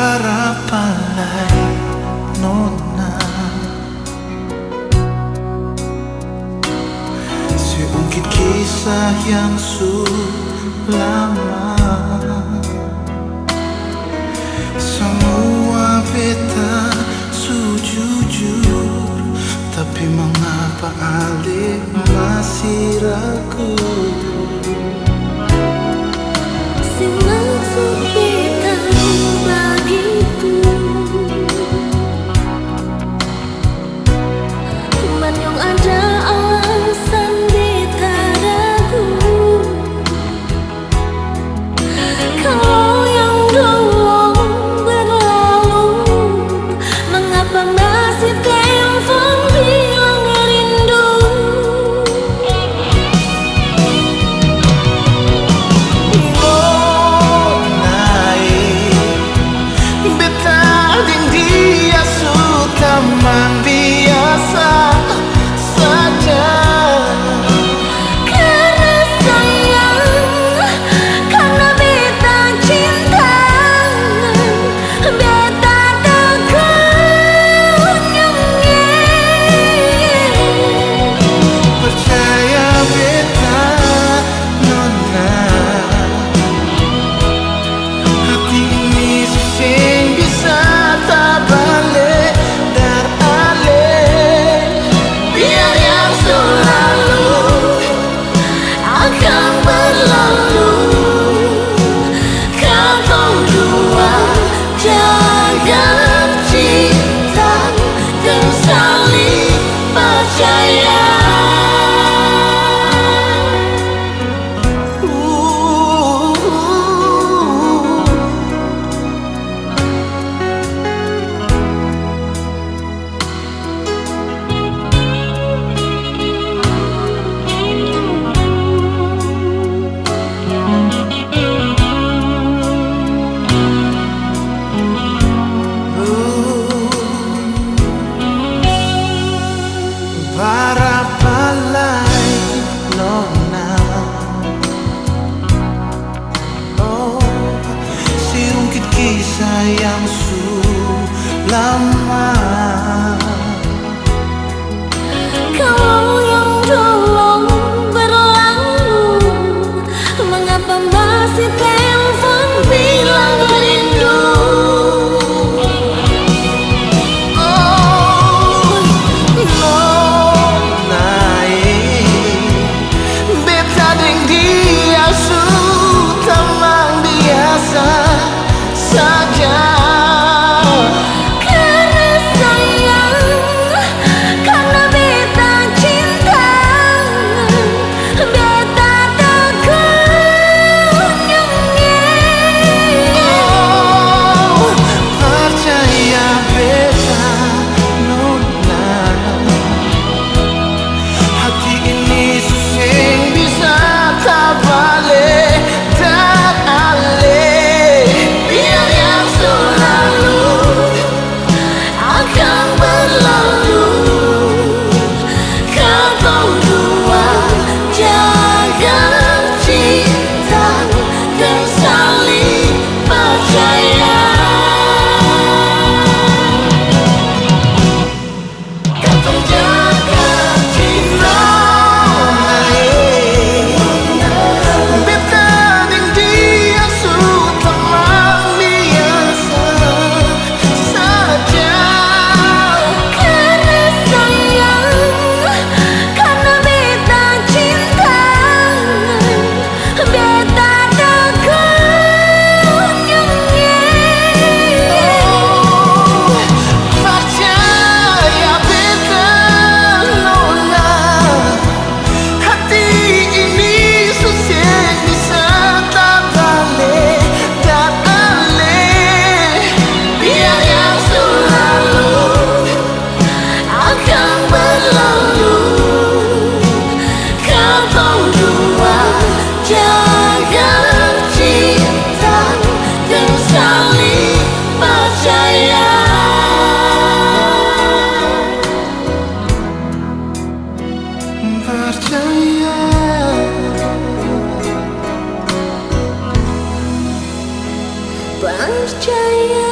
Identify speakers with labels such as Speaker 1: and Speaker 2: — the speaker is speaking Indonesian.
Speaker 1: para palay nona seungkit kisah yang lama. Semua beta sujujur, tapi mengapa Ali masih ragu?
Speaker 2: Maksud beta begitu, Manyong ada alasan beta ragu. Kalau yang dulu berlalu, mengapa masih telepon bilang rindu?
Speaker 1: Teman biasa saja,
Speaker 2: Karena sayang, karena beta cinta, beta terkunyungi.
Speaker 1: percaya beta nona, hati ini sing bisa tak balik. Para palay nona, oh, seungkit kisah yang lama.
Speaker 2: Kalau yang dulu berlalu, mengapa masih telepon bilang rindu? Percaya